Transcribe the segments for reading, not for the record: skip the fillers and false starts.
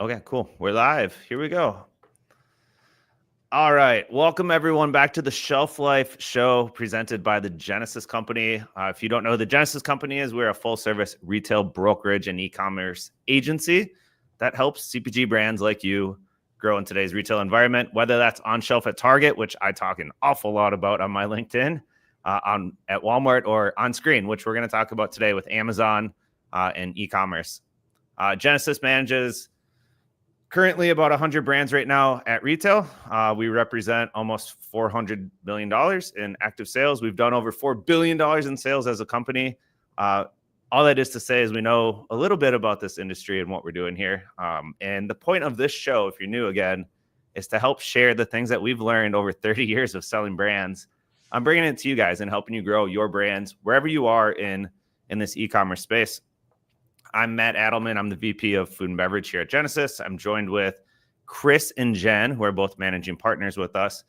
Okay, cool. We're live. Here we go. All right. Welcome, everyone, back to the Shelf Life Show presented by the Genesis Company. If you don't know who the Genesis Company is, we're a full-service retail brokerage and e-commerce agency that helps CPG brands like you grow in today's retail environment, whether that's on shelf at Target, which I talk an awful lot about on my LinkedIn, at Walmart, or on screen, which we're going to talk about today with Amazon and e-commerce. Genesis manages currently about 100 brands right now at retail. We represent almost $400 million in active sales. We've done over $4 billion in sales as a company. All that is to say is we know a little bit about this industry and what we're doing here. And the point of this show, if you're new again, is to help share the things that we've learned over 30 years of selling brands. I'm bringing it to you guys and helping you grow your brands wherever you are in this e-commerce space. I'm Matt Adelman. I'm the VP of Food and Beverage here at Genesis. I'm joined with Chris and Jen, who are both managing partners with us.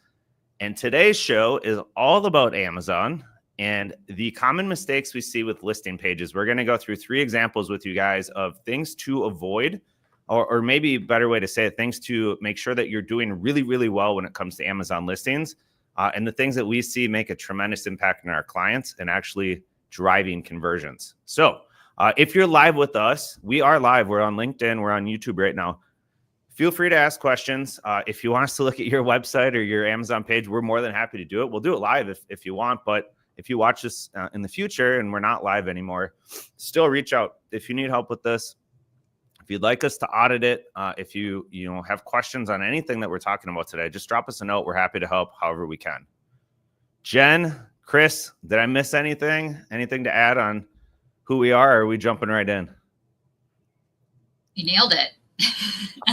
And today's show is all about Amazon and the common mistakes we see with listing pages. We're going to go through 3 examples with you guys of things to avoid, or maybe a better way to say it, things to make sure that you're doing really, really well when it comes to Amazon listings, and the things that we see make a tremendous impact on our clients and actually driving conversions. So, if you're live with us, we are live. We're on LinkedIn. We're on YouTube right now. Feel free to ask questions. If you want us to look at your website or your Amazon page, we're more than happy to do it. We'll do it live if you want. But if you watch this in the future and we're not live anymore, still reach out if you need help with this. If you'd like us to audit it, if you have questions on anything that we're talking about today, just drop us a note. We're happy to help however we can. Jen, Chris, did I miss anything? Anything to add on who we are, or are we jumping right in? You nailed it.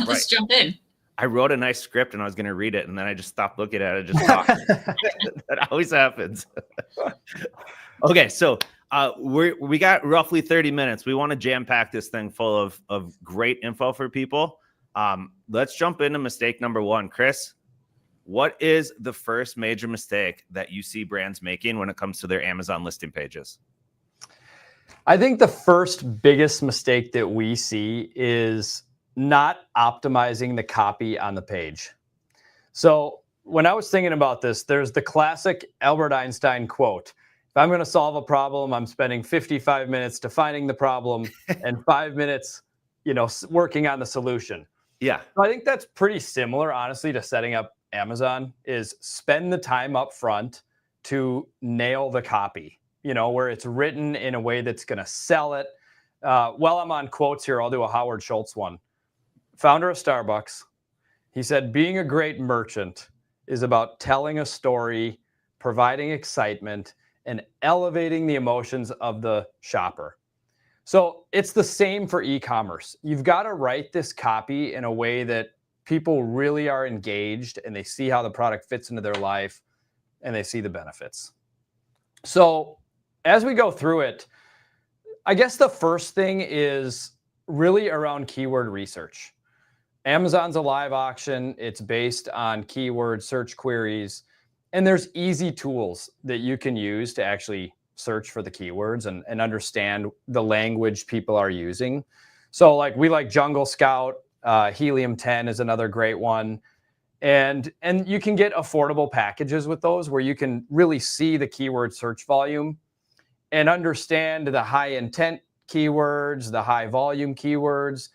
Let's jump in. I wrote a nice script and I was going to read it, and then I just stopped looking at it. Just talked. That always happens. Okay, so we got roughly 30 minutes. We want to jam pack this thing full of great info for people. Let's jump into mistake number 1. Chris, what is the first major mistake that you see brands making when it comes to their Amazon listing pages? I think the first biggest mistake that we see is not optimizing the copy on the page. So when I was thinking about this, there's the classic Albert Einstein quote: if I'm going to solve a problem, I'm spending 55 minutes defining the problem and 5 minutes, working on the solution. Yeah. So I think that's pretty similar, honestly, to setting up Amazon, is spend the time up front to nail the copy. Where it's written in a way that's going to sell it. While I'm on quotes here, I'll do a Howard Schultz one. Founder of Starbucks, he said, being a great merchant is about telling a story, providing excitement, and elevating the emotions of the shopper. So it's the same for e-commerce. You've got to write this copy in a way that people really are engaged and they see how the product fits into their life and they see the benefits. So as we go through it, I guess the first thing is really around keyword research. Amazon's a live auction. It's based on keyword search queries, and there's easy tools that you can use to actually search for the keywords and understand the language people are using. So we like Jungle Scout, Helium 10 is another great one. And you can get affordable packages with those where you can really see the keyword search volume and understand the high intent keywords, the high volume keywords,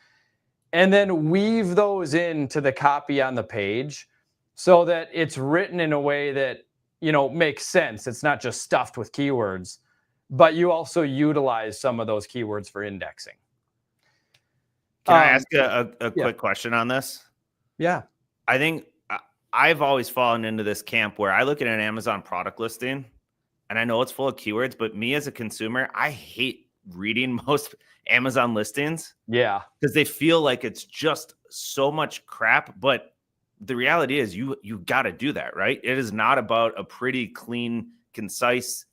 and then weave those into the copy on the page so that it's written in a way that, makes sense. It's not just stuffed with keywords, but you also utilize some of those keywords for indexing. Can I ask a quick question on this? Yeah. I think I've always fallen into this camp where I look at an Amazon product listing and I know it's full of keywords, but me as a consumer, I hate reading most Amazon listings. Yeah. Because they feel like it's just so much crap. But the reality is you got to do that, right? It is not about a pretty clean, concise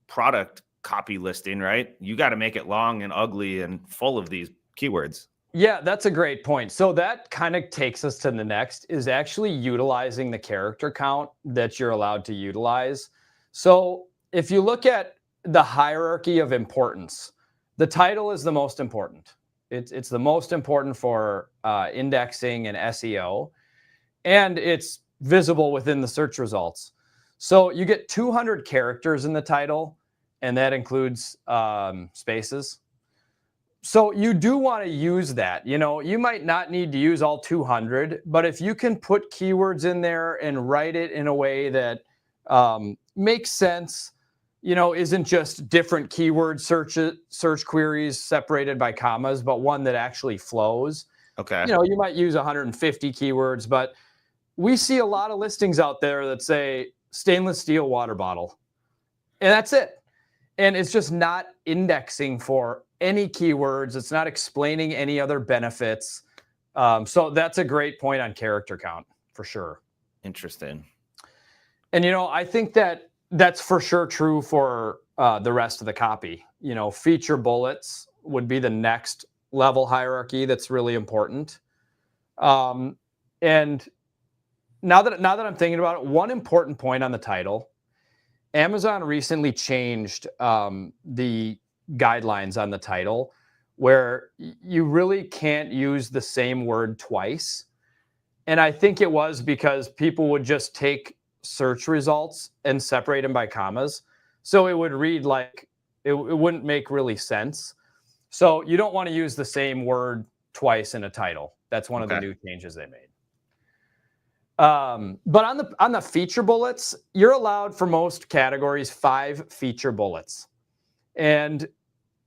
product copy listing, right? You got to make it long and ugly and full of these keywords. Yeah, that's a great point. So that kind of takes us to the next, is actually utilizing the character count that you're allowed to utilize. So if you look at the hierarchy of importance, the title is the most important. It's the most important for indexing and SEO, and it's visible within the search results. So you get 200 characters in the title, and that includes spaces. So you do want to use that. You might not need to use all 200, but if you can put keywords in there and write it in a way that makes sense, isn't just different keyword search queries separated by commas, but one that actually flows. Okay. You might use 150 keywords, but we see a lot of listings out there that say stainless steel water bottle, and that's it. And it's just not indexing for any keywords. It's not explaining any other benefits. So that's a great point on character count for sure. Interesting. And, I think that's for sure true for the rest of the copy. Feature bullets would be the next level hierarchy that's really important. And now that I'm thinking about it, one important point on the title, Amazon recently changed the guidelines on the title where you really can't use the same word twice. And I think it was because people would just take search results and separate them by commas. So it would read like it wouldn't make really sense. So you don't want to use the same word twice in a title. That's one of the new changes they made. But on the feature bullets, you're allowed for most categories 5 feature bullets, and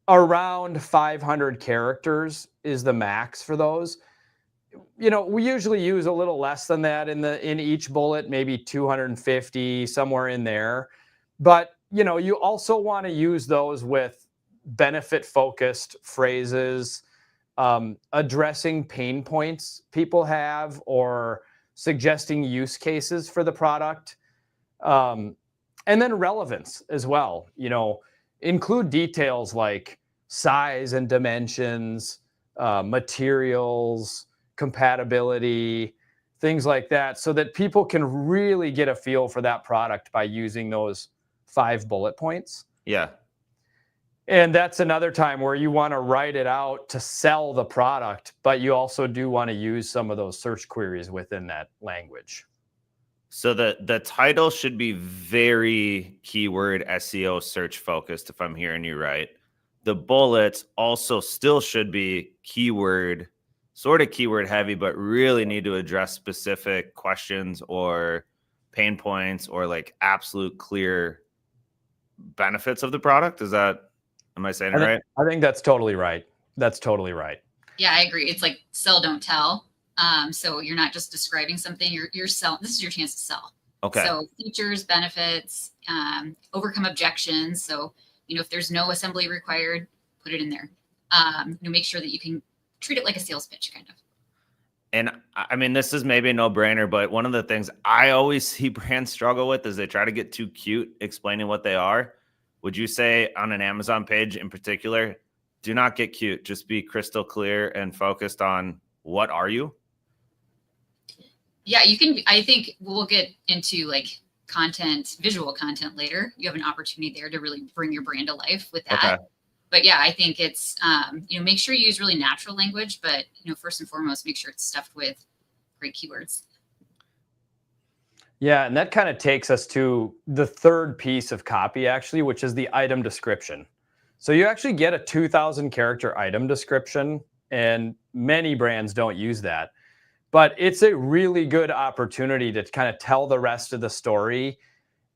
around 500 characters is the max for those. We usually use a little less than that in each bullet, maybe 250, somewhere in there. But you also want to use those with benefit focused phrases, addressing pain points people have, or suggesting use cases for the product. And then relevance as well. Include details like size and dimensions, materials, compatibility, things like that, so that people can really get a feel for that product by using those 5 bullet points. Yeah. And that's another time where you want to write it out to sell the product, but you also do want to use some of those search queries within that language. So the title should be very keyword SEO search focused, if I'm hearing you right. The bullets also still should be keyword heavy, but really need to address specific questions or pain points or like absolute clear benefits of the product. Am I saying it right? I think that's totally right. That's totally right. Yeah, I agree. It's like sell, don't tell. So you're not just describing something, you're selling. This is your chance to sell. Okay. So features, benefits, overcome objections. So, if there's no assembly required, put it in there. Make sure that you can treat it like a sales pitch kind of. And I mean, this is maybe a no-brainer, but one of the things I always see brands struggle with is they try to get too cute explaining what they are. Would you say on an Amazon page in particular, do not get cute, just be crystal clear and focused on what are you? Yeah, you can. I think we'll get into like visual content later. You have an opportunity there to really bring your brand to life with that. Okay. But yeah, I think it's, make sure you use really natural language, but, first and foremost, make sure it's stuffed with great keywords. Yeah, and that kind of takes us to the third piece of copy, actually, which is the item description. So you actually get a 2,000 character item description, and many brands don't use that. But it's a really good opportunity to kind of tell the rest of the story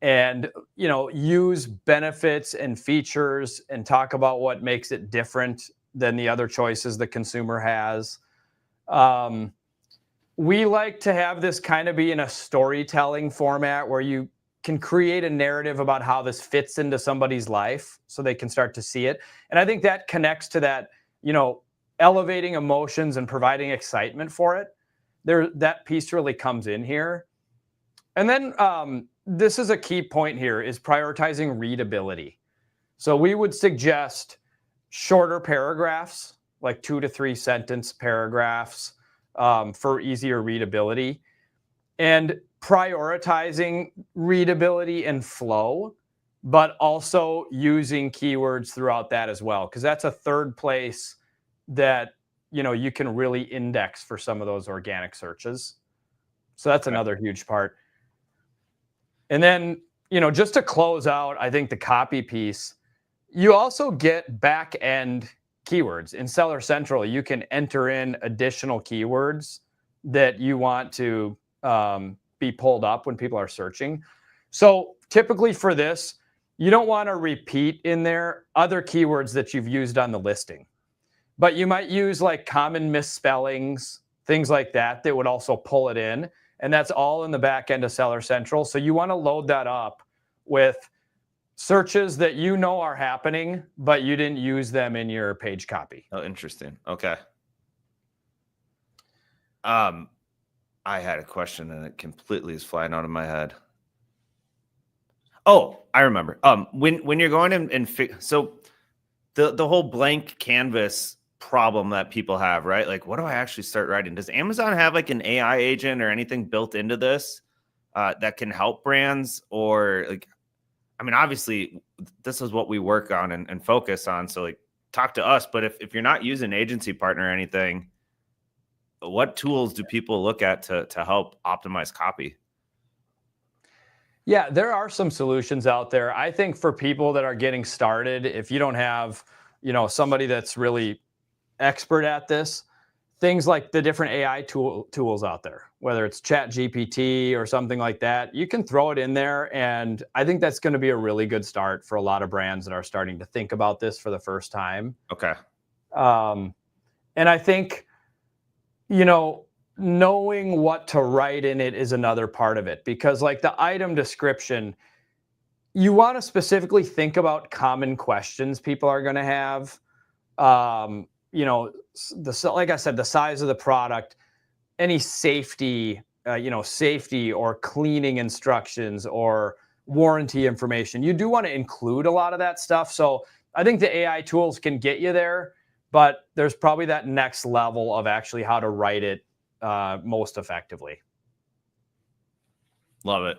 and, use benefits and features and talk about what makes it different than the other choices the consumer has. We like to have this kind of be in a storytelling format where you can create a narrative about how this fits into somebody's life so they can start to see it. And I think that connects to that, elevating emotions and providing excitement for it. That piece really comes in here. And then this is a key point here, is prioritizing readability. So we would suggest shorter paragraphs, like 2 to 3 sentence paragraphs, for easier readability, and prioritizing readability and flow, but also using keywords throughout that as well, because that's a third place that you can really index for some of those organic searches. So that's another huge part. And then, just to close out, I think the copy piece, you also get back end keywords. In Seller Central, you can enter in additional keywords that you want to be pulled up when people are searching. So typically for this, you don't want to repeat in there other keywords that you've used on the listing, but you might use like common misspellings, things like that would also pull it in. And that's all in the back end of Seller Central. So you want to load that up with searches that are happening, but you didn't use them in your page copy. Oh, interesting. Okay. I had a question and it completely is flying out of my head. Oh, I remember. When you're going and so the whole blank canvas problem that people have, right? Like, what do I actually start writing? Does Amazon have like an AI agent or anything built into this that can help brands? Or like, I mean, obviously this is what we work on and focus on. So like, talk to us. But if you're not using an agency partner or anything, what tools do people look at to help optimize copy? Yeah, there are some solutions out there. I think for people that are getting started, if you don't have, somebody that's really expert at this, things like the different AI tools out there, whether it's ChatGPT or something like that, you can throw it in there. And I think that's going to be a really good start for a lot of brands that are starting to think about this for the first time. Okay. And I think, knowing what to write in it is another part of it, because like the item description, you want to specifically think about common questions people are going to have. Like I said, the size of the product, any safety, safety or cleaning instructions or warranty information. You do want to include a lot of that stuff. So I think the AI tools can get you there, but there's probably that next level of actually how to write it most effectively. Love it.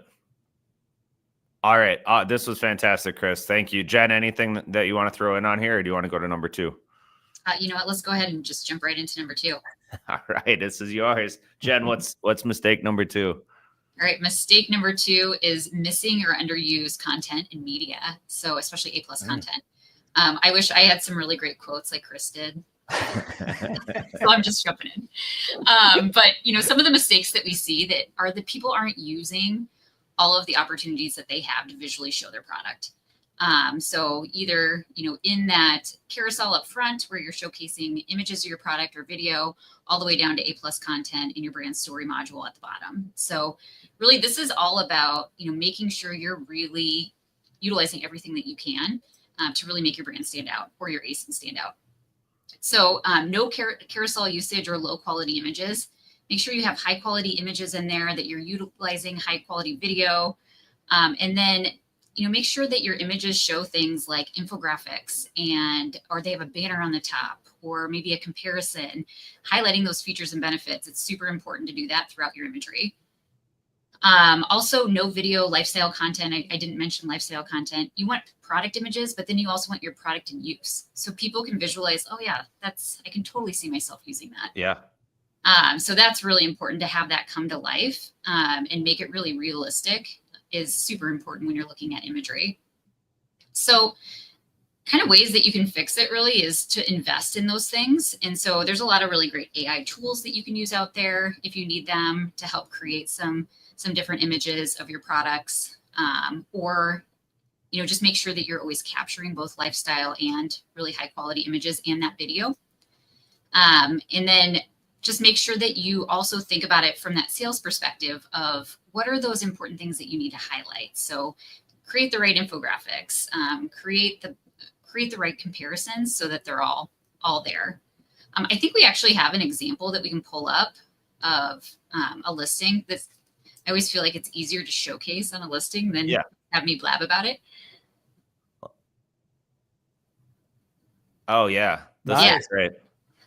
All right. This was fantastic, Chris. Thank you. Jen, anything that you want to throw in on here, or do you want to go to number 2? You know what? Let's go ahead and just jump right into number 2. All right. This is yours. Jen, what's mistake number 2? All right. Mistake number 2 is missing or underused content in media. So especially A+ content. I wish I had some really great quotes like Chris did. So I'm just jumping in. But some of the mistakes that we see that are that people aren't using all of the opportunities that they have to visually show their product. So either, in that carousel up front where you're showcasing images of your product or video, all the way down to A+ content in your brand story module at the bottom. So really, this is all about, making sure you're really utilizing everything that you can to really make your brand stand out or your ASIN stand out. So no carousel usage or low quality images. Make sure you have high quality images in there, that you're utilizing high quality video. And then, make sure that your images show things like infographics or they have a banner on the top, or maybe a comparison, highlighting those features and benefits. It's super important to do that throughout your imagery. Also, no video lifestyle content. I didn't mention lifestyle content. You want product images, but then you also want your product in use. So people can visualize, oh yeah, I can totally see myself using that. Yeah. So that's really important to have that come to life and make it really realistic is super important when you're looking at imagery. So kind of ways that you can fix it really is to invest in those things. And so there's a lot of really great AI tools that you can use out there if you need them to help create some different images of your products, or just make sure that you're always capturing both lifestyle and really high quality images and that video. And then just make sure that you also think about it from that sales perspective of what are those important things that you need to highlight. So create the right infographics, create the right comparisons so that they're all there. I think we actually have an example that we can pull up of a listing that's, I always feel like it's easier to showcase on a listing than have me blab about it. Oh yeah. That's great.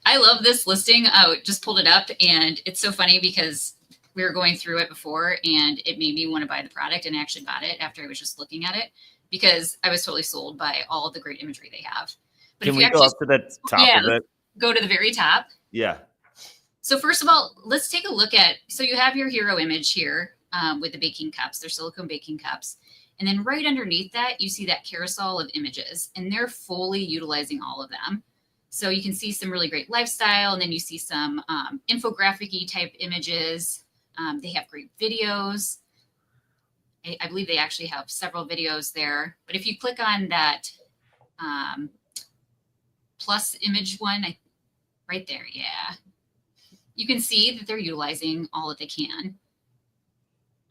I love this listing. Just pulled it up, and it's so funny because we were going through it before and it made me want to buy the product, and I actually bought it after I was just looking at it because I was totally sold by all of the great imagery they have. But Can we go up to the top of it? go to the very top. Yeah. So first of all, let's take a look at, so you have your hero image here with the baking cups, they're silicone baking cups. And then right underneath that, you see that carousel of images, and they're fully utilizing all of them. So you can see some really great lifestyle, and then you see some infographic-y type images. They have great videos. I believe they actually have several videos there. But if you click on that plus image one, right there, yeah. You can see that they're utilizing all that they can.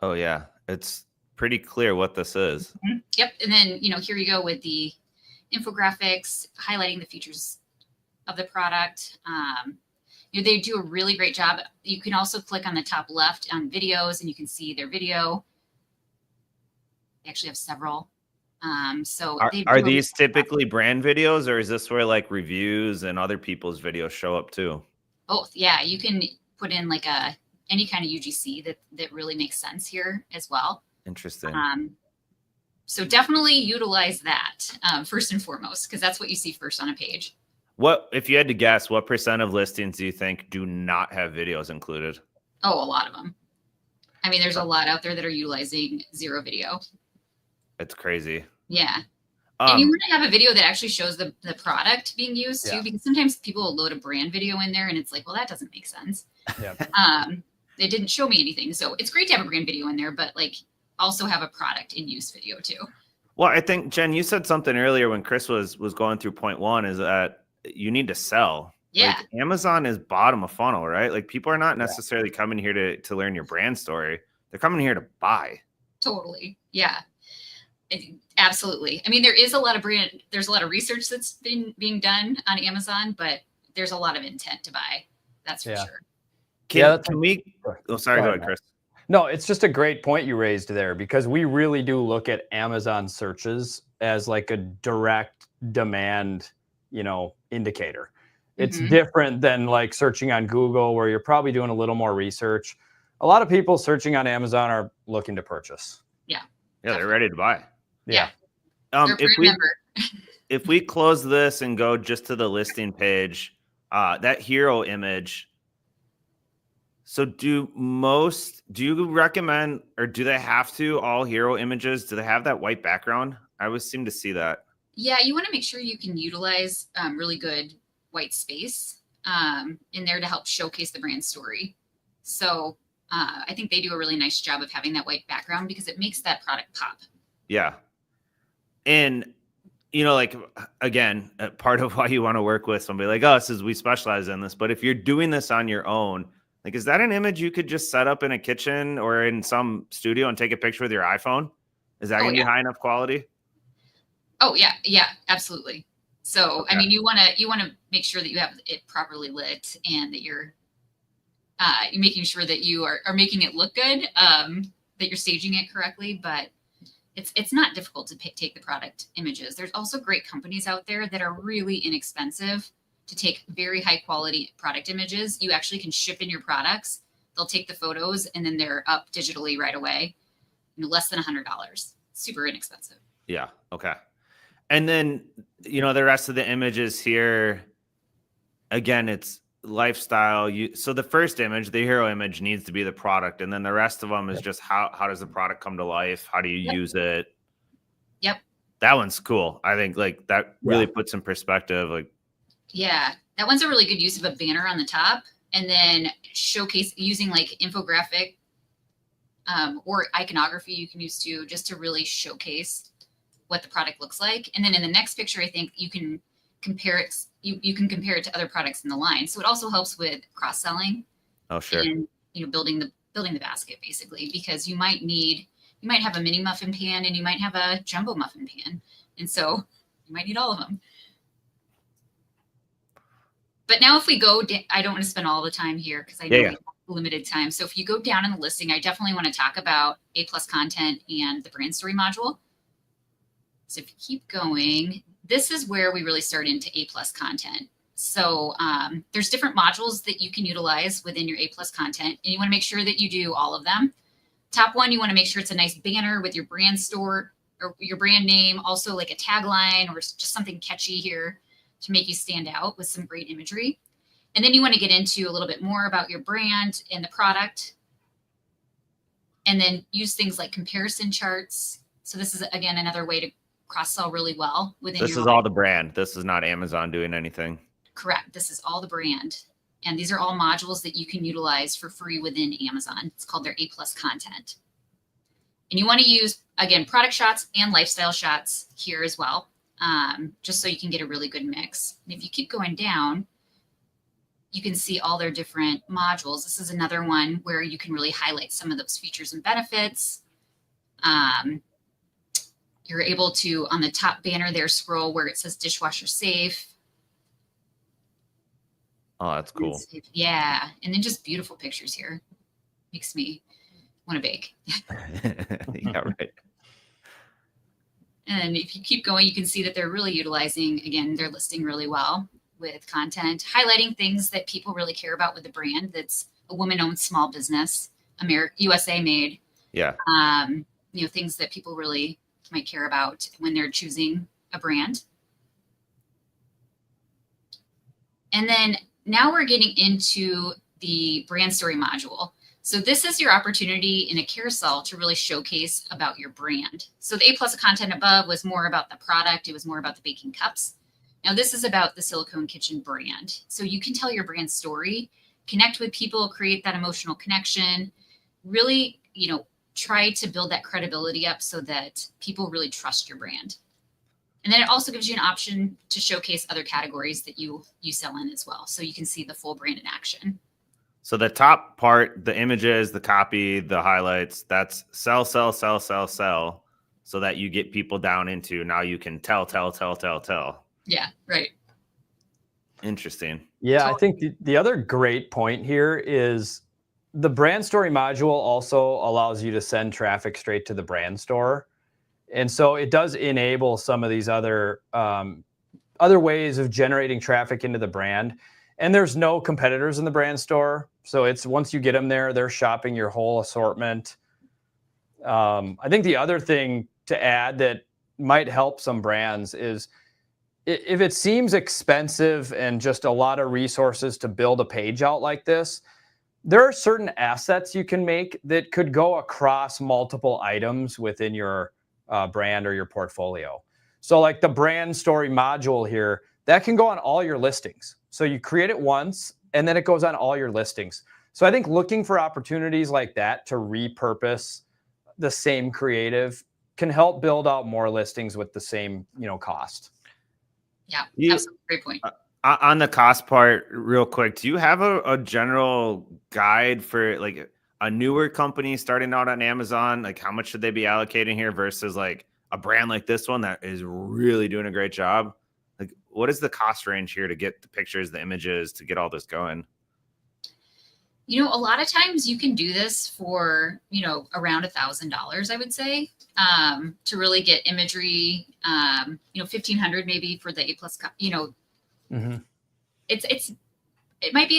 Oh, yeah. It's pretty clear what this is. Mm-hmm. Yep. And then, here you go with the infographics highlighting the features of the product. They do a really great job. You can also click on the top left on videos, and you can see their video. They actually have several. So are these typically brand videos, or is this where like reviews and other people's videos show up too? Both. Yeah. You can put in like any kind of UGC that really makes sense here as well. Interesting. So definitely utilize that first and foremost, because that's what you see first on a page. What, if you had to guess, what % of listings do you think do not have videos included? Oh, a lot of them. I mean, there's a lot out there that are utilizing zero video. It's crazy. Yeah. And you want to have a video that actually shows the product being used too, because sometimes people will load a brand video in there and it's like, well, that doesn't make sense. Yeah. It didn't show me anything. So it's great to have a brand video in there, but like also have a product in use video too. Well, I think, Jen, you said something earlier when Chris was going through point one, is that you need to sell. Yeah. Like, Amazon is bottom of funnel, right? Like, people are not necessarily coming here to learn your brand story. They're coming here to buy. Totally. Yeah. Absolutely. I mean, there's a lot of research that's being done on Amazon, but there's a lot of intent to buy. That's for sure. Can we? Oh, sorry. Go ahead, Chris. No, it's just a great point you raised there, because we really do look at Amazon searches as like a direct demand, indicator. It's different than like searching on Google, where you're probably doing a little more research. A lot of people searching on Amazon are looking to purchase. Yeah. Yeah, they're ready to buy. Yeah. If we close this and go just to the listing page, that hero image. So do you recommend, or do they have to, all hero images, do they have that white background? I always seem to see that. Yeah, you want to make sure you can utilize really good white space in there to help showcase the brand story. So I think they do a really nice job of having that white background because it makes that product pop. Yeah. And, like, again, part of why you want to work with somebody like us is we specialize in this. But if you're doing this on your own, like, is that an image you could just set up in a kitchen or in some studio and take a picture with your iPhone? Is that going to be high enough quality? Oh, yeah. Yeah, absolutely. So, okay. I mean, you want to make sure that you have it properly lit and that you're making sure that you are making it look good, that you're staging it correctly. But it's not difficult to take the product images. There's also great companies out there that are really inexpensive to take very high quality product images. You actually can ship in your products. They'll take the photos and then they're up digitally right away. Less than $100. Super inexpensive. Yeah. Okay. And then, the rest of the images here, again, it's lifestyle. So the first image, the hero image, needs to be the product. And then the rest of them is just how does the product come to life? How do you use it? Yep. That one's cool. I think like that really puts in perspective. Like, yeah, that one's a really good use of a banner on the top and then showcase using like infographic or iconography you can use too, just to really showcase what the product looks like. And then in the next picture, I think you can compare it. You can compare it to other products in the line. So it also helps with cross-selling. Oh, sure. And, building the basket basically, because you might have a mini muffin pan and you might have a jumbo muffin pan. And so you might need all of them. But now if we go, I don't want to spend all the time here because I know we have limited time. So if you go down in the listing, I definitely want to talk about A+ content and the brand story module. So if you keep going, this is where we really start into A+ content. So there's different modules that you can utilize within your A+ content, and you want to make sure that you do all of them. Top one, you want to make sure it's a nice banner with your brand store or your brand name, also like a tagline or just something catchy here to make you stand out with some great imagery. And then you want to get into a little bit more about your brand and the product. And then use things like comparison charts. So this is, again, another way to cross-sell really well within This is all the brand. This is not Amazon doing anything. Correct. This is all the brand. And these are all modules that you can utilize for free within Amazon. It's called their A+ content. And you want to use, again, product shots and lifestyle shots here as well, just so you can get a really good mix. And if you keep going down, you can see all their different modules. This is another one where you can really highlight some of those features and benefits. You're able to, on the top banner there, scroll where it says dishwasher safe. Oh, that's cool. Yeah. And then just beautiful pictures here. Makes me want to bake. Yeah, right. And if you keep going, you can see that they're really utilizing, again, their listing really well with content, highlighting things that people really care about with the brand. That's a woman-owned small business, USA made. Yeah. Things that people really might care about when they're choosing a brand. And then now we're getting into the brand story module. So this is your opportunity in a carousel to really showcase about your brand. So the A+ content above was more about the product. It was more about the baking cups. Now this is about the Silicone Kitchen brand. So you can tell your brand story, connect with people, create that emotional connection, really, try to build that credibility up so that people really trust your brand. And then it also gives you an option to showcase other categories that you sell in as well. So you can see the full brand in action. So the top part, the images, the copy, the highlights, that's sell, so that you get people down into, now you can tell. Yeah, right. Interesting. Yeah, I think the other great point here is the brand story module also allows you to send traffic straight to the brand store. And so it does enable some of these other ways of generating traffic into the brand. And there's no competitors in the brand store. So it's once you get them there, they're shopping your whole assortment. I think the other thing to add that might help some brands is if it seems expensive and just a lot of resources to build a page out like this, there are certain assets you can make that could go across multiple items within your brand or your portfolio. So like the brand story module here, that can go on all your listings. So you create it once and then it goes on all your listings. So I think looking for opportunities like that to repurpose the same creative can help build out more listings with the same, cost. Yeah, absolutely. Great point. On the cost part, real quick, do you have a general guide for like a newer company starting out on Amazon? Like how much should they be allocating here versus like a brand like this one that is really doing a great job? Like what is the cost range here to get the pictures, the images, to get all this going? A lot of times you can do this for, around $1,000, I would say, to really get imagery, $1,500 maybe for the A+, Mm-hmm. It might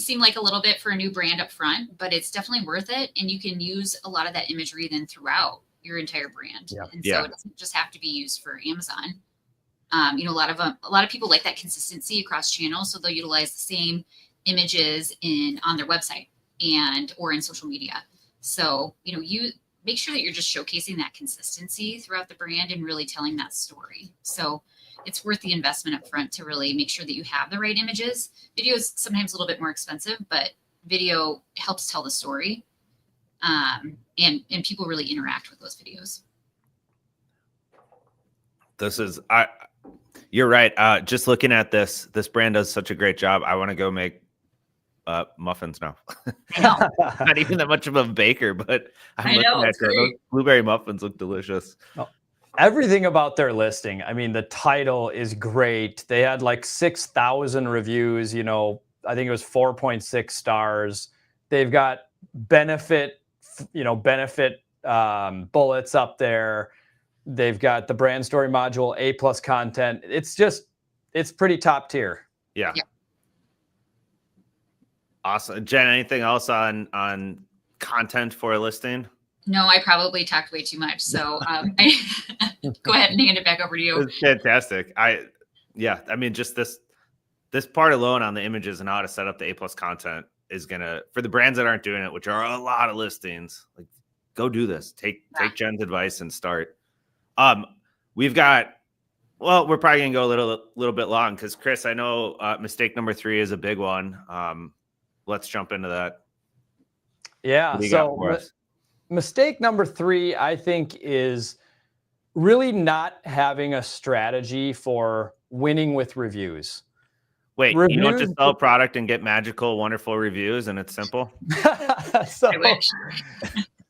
seem like a little bit for a new brand up front, but it's definitely worth it. And you can use a lot of that imagery then throughout your entire brand. Yeah. And so it doesn't just have to be used for Amazon. A lot of people like that consistency across channels. So they'll utilize the same images on their website or in social media. So, you make sure that you're just showcasing that consistency throughout the brand and really telling that story. So it's worth the investment up front to really make sure that you have the right images. Video is sometimes a little bit more expensive, but video helps tell the story. And people really interact with those videos. You're right. Just looking at this brand does such a great job. I want to go make muffins now. Not even that much of a baker, but I'm looking at those blueberry muffins look delicious. Oh, everything about their listing. I mean, the title is great. They had like 6,000 reviews, I think it was 4.6 stars. They've got benefit bullets up there. They've got the brand story module, A+ content. It's pretty top tier. Yeah. Awesome. Jen, anything else on content for a listing? No, I probably talked way too much. So go ahead and hand it back over to you. It's fantastic. Yeah. I mean, just this part alone on the images and how to set up the A+ content is gonna, for the brands that aren't doing it, which are a lot of listings, like go do this. Take Jen's advice and start. We've got, well, we're probably gonna go a little bit long because Chris, I know mistake number 3 is a big one. Let's jump into that. Yeah. So mistake number 3, I think, is really not having a strategy for winning with reviews. Wait, you don't just sell a product and get magical, wonderful reviews and it's simple?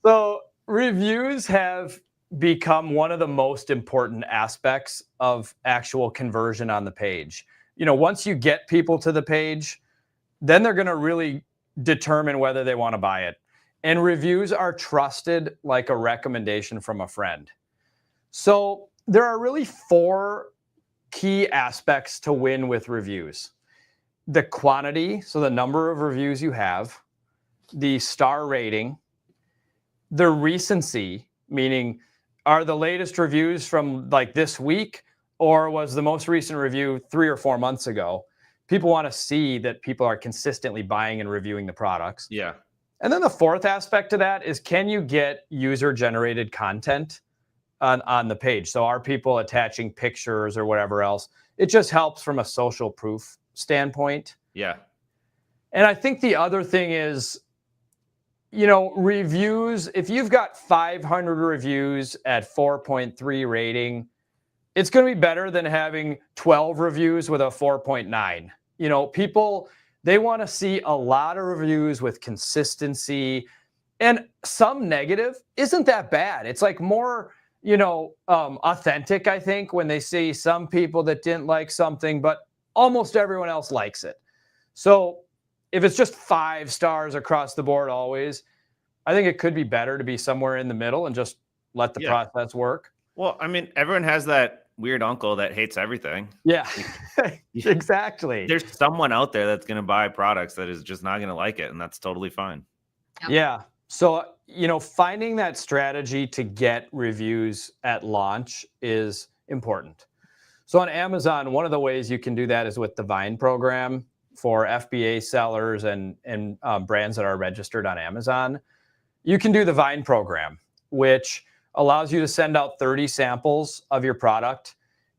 So reviews have become one of the most important aspects of actual conversion on the page. Once you get people to the page, then they're going to really determine whether they want to buy it. And reviews are trusted like a recommendation from a friend. So there are really 4 key aspects to win with reviews. The quantity, so the number of reviews you have, the star rating, the recency, meaning are the latest reviews from like this week, or was the most recent review 3 or 4 months ago? People want to see that people are consistently buying and reviewing the products. Yeah. And then the 4th aspect to that is, can you get user-generated content on the page? So are people attaching pictures or whatever else? It just helps from a social proof standpoint. Yeah. And I think the other thing is, reviews, if you've got 500 reviews at 4.3 rating, it's going to be better than having 12 reviews with a 4.9. People, they want to see a lot of reviews with consistency, and some negative isn't that bad. It's like more, authentic, I think, when they see some people that didn't like something, but almost everyone else likes it. So if it's just 5 stars across the board always, I think it could be better to be somewhere in the middle and just let the process work. Well, I mean, everyone has that weird uncle that hates everything. Yeah, exactly. There's someone out there that's going to buy products that is just not going to like it, and that's totally fine. Yep. Yeah. So, finding that strategy to get reviews at launch is important. So on Amazon, one of the ways you can do that is with the Vine program for FBA sellers and brands that are registered on Amazon. You can do the Vine program, which allows you to send out 30 samples of your product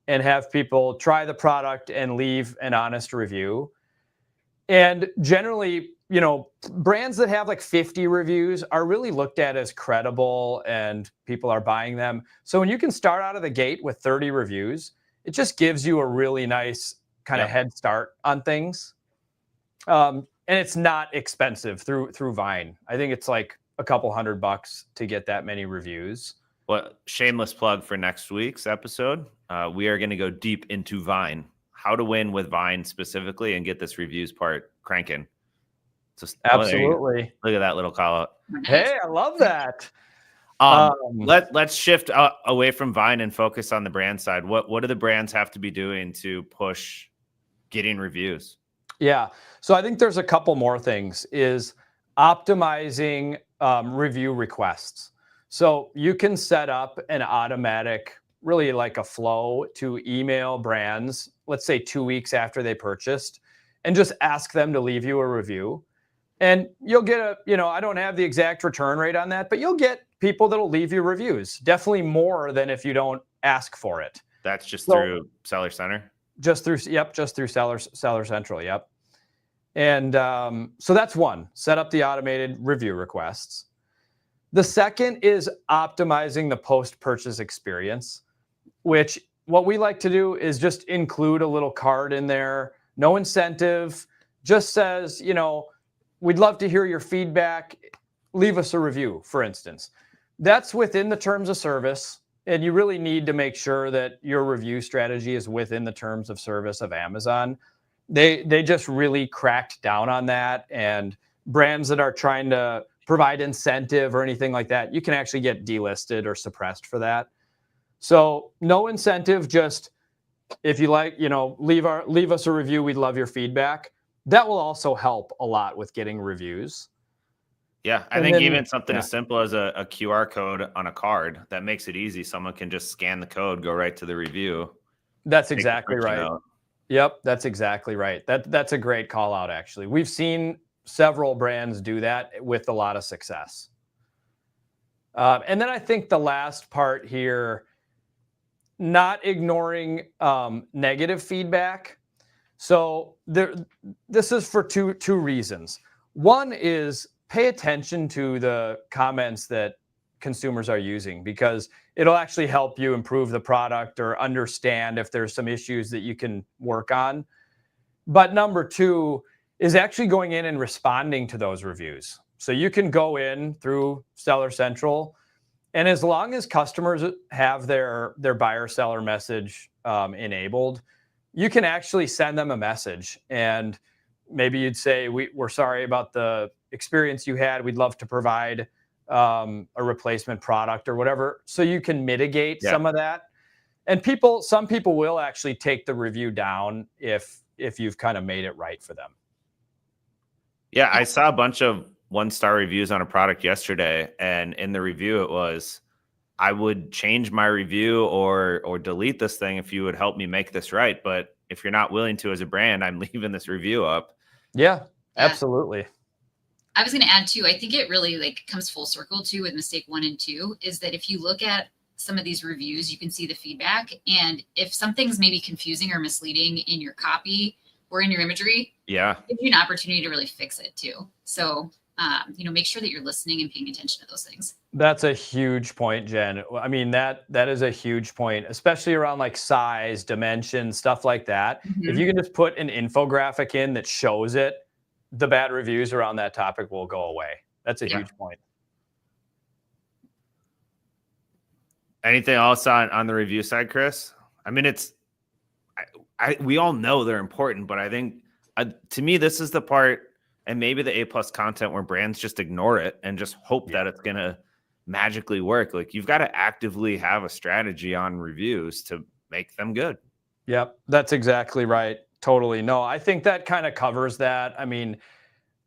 and have people try the product and leave an honest review. And generally, brands that have like 50 reviews are really looked at as credible and people are buying them. So when you can start out of the gate with 30 reviews, it just gives you a really nice kind of head start on things. And it's not expensive through Vine. I think it's like a couple $100 to get that many reviews. Well, shameless plug for next week's episode. We are going to go deep into Vine, how to win with Vine specifically, and get this reviews part cranking. Just, absolutely. Look at that little call out. Hey, I love that. Let's shift away from Vine and focus on the brand side. What do the brands have to be doing to push getting reviews? Yeah. So I think there's a couple more things, is optimizing review requests. So you can set up an automatic, really like a flow to email brands, let's say 2 weeks after they purchased, and just ask them to leave you a review. And you'll get I don't have the exact return rate on that, but you'll get people that'll leave you reviews, definitely more than if you don't ask for it. That's just through Seller Center? Just through Seller Central. Yep. And so that's one, set up the automated review requests. The second is optimizing the post-purchase experience, which what we like to do is just include a little card in there, no incentive, just says, we'd love to hear your feedback. Leave us a review, for instance. That's within the terms of service. And you really need to make sure that your review strategy is within the terms of service of Amazon. They just really cracked down on that. And brands that are trying to provide incentive or anything like that, you can actually get delisted or suppressed for that. So no incentive, just if you like, leave us a review. We'd love your feedback. That will also help a lot with getting reviews. Yeah, I think even something as simple as a QR code on a card, that makes it easy. Someone can just scan the code, go right to the review. That's exactly right. Yep, that's exactly right. That's a great call out, actually. We've seen several brands do that with a lot of success. And then I think the last part here, not ignoring negative feedback. So this is for two reasons. One is pay attention to the comments that consumers are using, because it'll actually help you improve the product or understand if there's some issues that you can work on. But number two is actually going in and responding to those reviews. So you can go in through Seller Central, and as long as customers have their buyer seller message enabled, you can actually send them a message, and maybe you'd say, we're sorry about the experience you had. We'd love to provide a replacement product or whatever, so you can mitigate some of that. And some people will actually take the review down if you've kind of made it right for them. Yeah, I saw a bunch of 1-star reviews on a product yesterday, and in the review it was, I would change my review or delete this thing if you would help me make this right. But if you're not willing to as a brand, I'm leaving this review up. Yeah, absolutely. I was going to add too, I think it really like comes full circle too with mistake 1 and 2, is that if you look at some of these reviews, you can see the feedback. And if something's maybe confusing or misleading in your copy or in your imagery, it gives you an opportunity to really fix it too. So, make sure that you're listening and paying attention to those things. That's a huge point, Jen. I mean, that is a huge point, especially around like size, dimension, stuff like that. Mm-hmm. If you can just put an infographic in that shows it, the bad reviews around that topic will go away. That's a huge point. Anything else on the review side, Chris? I mean, we all know they're important, but I think to me, this is the part, and maybe the A+ content where brands just ignore it and just hope that it's going to magically work. Like, you've got to actively have a strategy on reviews to make them good. Yep, that's exactly right. Totally. No, I think that kind of covers that. I mean,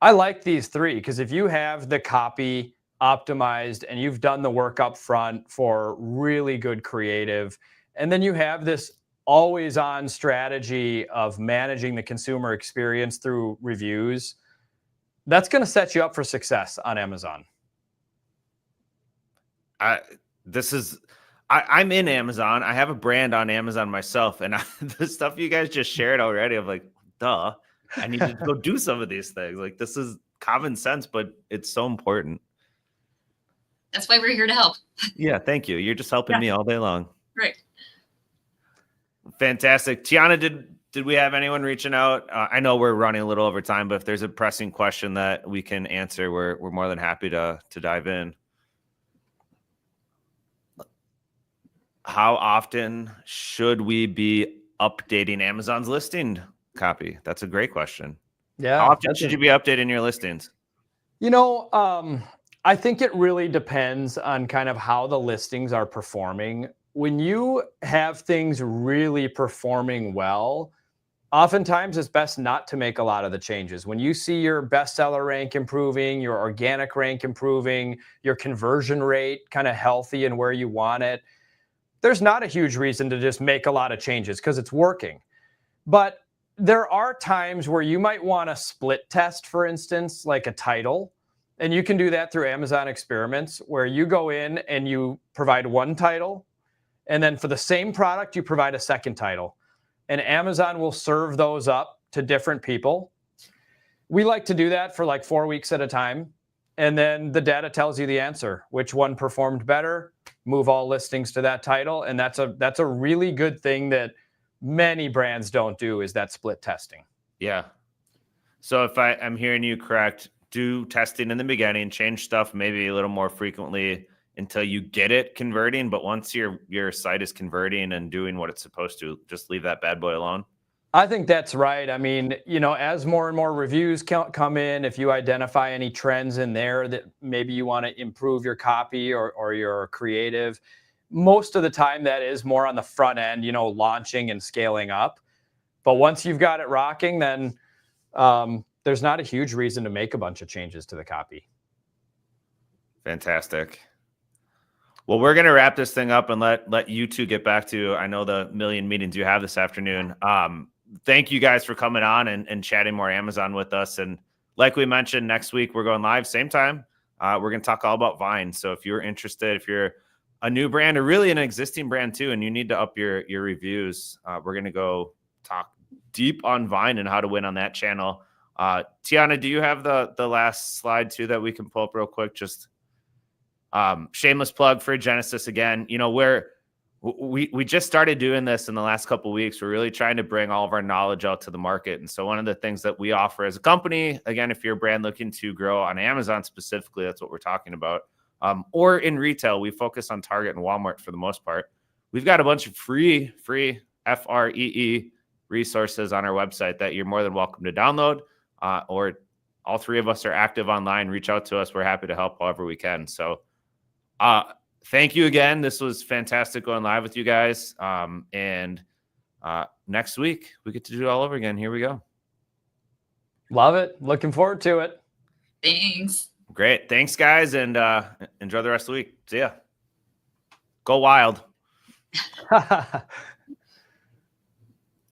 I like these three because if you have the copy optimized and you've done the work up front for really good creative, and then you have this always on strategy of managing the consumer experience through reviews, that's going to set you up for success on Amazon. I'm in Amazon. I have a brand on Amazon myself, and the stuff you guys just shared already, I'm like, duh, I need to go do some of these things. Like, this is common sense, but it's so important. That's why we're here to help. Yeah, thank you. You're just helping me all day long. Right. Fantastic. Tiana, did we have anyone reaching out? I know we're running a little over time, but if there's a pressing question that we can answer, we're more than happy to dive in. How often should we be updating Amazon's listing copy? That's a great question. Yeah. How often should you be updating your listings? I think it really depends on kind of how the listings are performing. When you have things really performing well, oftentimes it's best not to make a lot of the changes. When you see your bestseller rank improving, your organic rank improving, your conversion rate kind of healthy and where you want it, there's not a huge reason to just make a lot of changes because it's working. But there are times where you might want to split test, for instance, like a title. And you can do that through Amazon Experiments, where you go in and you provide one title. And then for the same product, you provide a second title. And Amazon will serve those up to different people. We like to do that for like 4 weeks at a time. And then the data tells you the answer, which one performed better, move all listings to that title. And that's a really good thing that many brands don't do, is that split testing. Yeah. So if I'm hearing you correct, do testing in the beginning, change stuff maybe a little more frequently until you get it converting. But once your site is converting and doing what it's supposed to, just leave that bad boy alone. I think that's right. I mean, as more and more reviews come in, if you identify any trends in there that maybe you want to improve your copy or your creative, most of the time that is more on the front end, launching and scaling up. But once you've got it rocking, then there's not a huge reason to make a bunch of changes to the copy. Fantastic. Well, we're going to wrap this thing up and let you two get back to, I know, the million meetings you have this afternoon. thank you guys for coming on and chatting more Amazon with us. And like we mentioned, next week we're going live, same time. We're going to talk all about Vine. So if you're interested, if you're a new brand or really an existing brand too, and you need to up your reviews, we're going to go talk deep on Vine and how to win on that channel. Tiana, do you have the last slide too that we can pull up real quick? Just shameless plug for Genesis again. You know, we just started doing this in the last couple of weeks. We're really trying to bring all of our knowledge out to the market. And so one of the things that we offer as a company, again, if you're a brand looking to grow on Amazon specifically, that's what we're talking about. Or in retail, we focus on Target and Walmart for the most part. We've got a bunch of free free resources on our website that you're more than welcome to download. Or all three of us are active online. Reach out to us. We're happy to help however we can. So thank you again. This was fantastic going live with you guys. And next week, we get to do it all over again. Here we go. Love it. Looking forward to it. Thanks. Great. Thanks, guys. And enjoy the rest of the week. See ya. Go Wild.